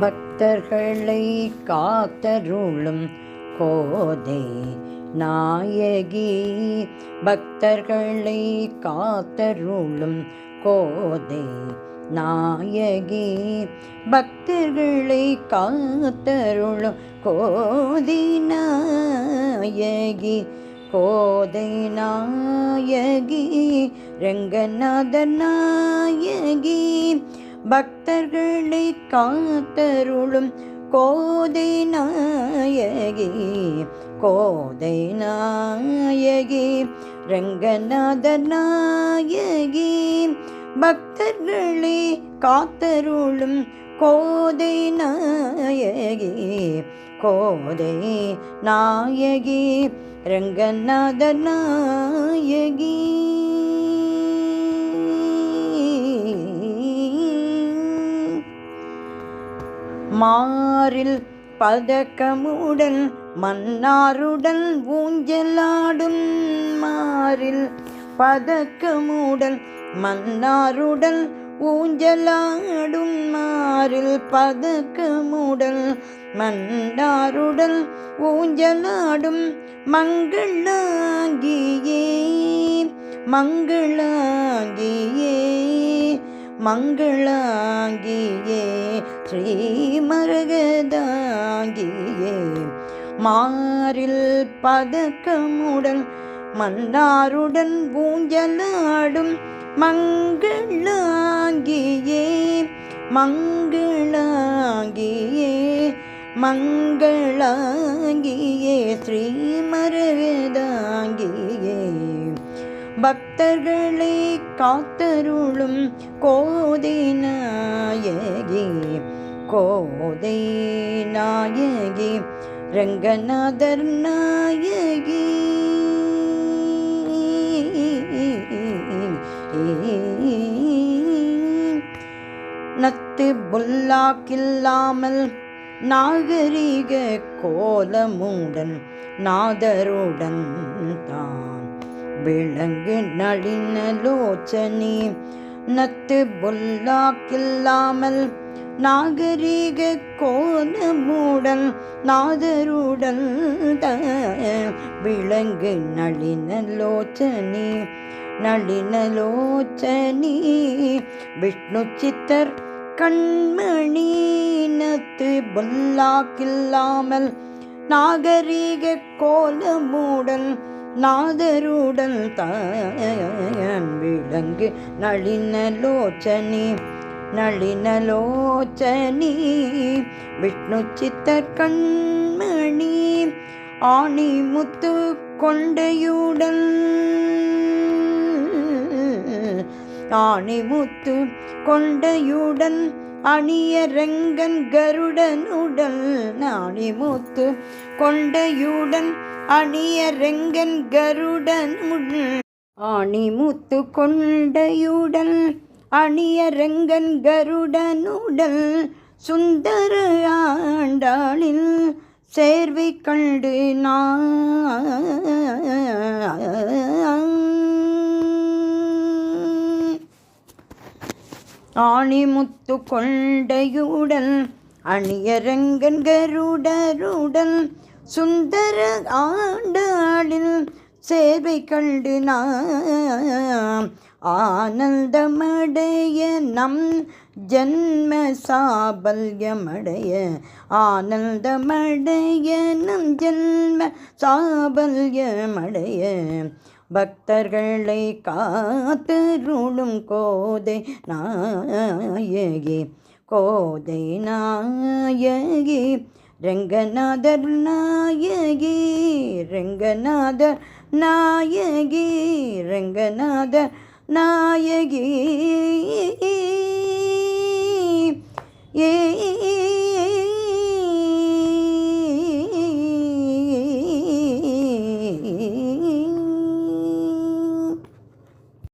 பக்தர்களை காத்தருளும் கோதை நாயகி, பக்தர்களை காத்தருளும் கோதை நாயகி, பக்தர்களை காத்தருளும் கோதை நாயகி, கோதை நாயகி, ரங்கநாத நாயகி, பக்தர்களை காத்தருளும் கோதை நாயகி, கோதை நாயகி, ரங்கநாத நாயகி, பக்தர்களை காத்தருளும் கோதை நாயகி, கோதை நாயகி, ரங்கநாத நாயகி. மாரில் பதக்கமுடன் மன்னாருடன் ஊஞ்சலாடும், மாரில் பதக்கமுடன் மன்னாருடன் ஊஞ்சலாடும், மாரில் பதக்கமுடன் மன்னாருடன் ஊஞ்சலாடும், மங்களாங்கியே மங்களாங்கியே மங்களாங்கியே ஸ்ரீ மரகதாங்கியே, மாரில் பதக்கமுடன் மன்னாருடன் ஊஞ்சலாடும், மங்களாங்கியே மங்களாங்கியே மங்களாங்கியே ஸ்ரீ மரகதாங்கியே, பக்தர்களை காத்தருளும் கோதை நாயகி, கோதை நாயகி, ரங்கநாதர் நாயகி. நத்து புல்லாக்கில்லாமல் நாகரிக கோலமுடன் நாதருடன் தான் விளங்கு நளினலோச்சனி, நத்து புல்லாக்கில்லாமல் நாகரிக கோலமுடன் நாதருடன் விளங்கு நளினலோச்சனி, நளினலோச்சனி, விஷ்ணு சித்தர் கண்மணி, நத்து புல்லாக்கில்லாமல் நாகரிக கோலமுடன் நாதருடன் தான் விளங்கு நளினலோச்சனி, நளினலோச்சனி, விஷ்ணு சித்தர் கண்மணி, ஆணி முத்து கொண்டையுடன், ஆணி முத்து கொண்டையுடன் அணிய ரங்கன் கருடனுடன், ஆணி முத்து கொண்டையுடன் அணிய ரங்கன் கருடனுடன், ஆணி முத்து கொண்டையுடன் அணிய ரங்கன் கருடனுடன், சுந்தர ஆண்டாளில் சேர்வை கண்டு ஆணி முத்து கொண்டையுடன் அணிய ரங்கன் கருடருடன், சுந்தர ஆண்டாளில் சேவை கண்டு ஆனந்தமடைய நம் ஜன்ம சாபல்யமடைய, ஆனந்தமடைய நம் ஜன்ம சாபல்யமடைய, பக்தர்களை காத்தருளும் கோதை நாயகி, கோதை நாயகி, ரங்கநாதர் நாயகி, ரங்கநாதர் நாயகி, ரங்கநாதர் நாயகி.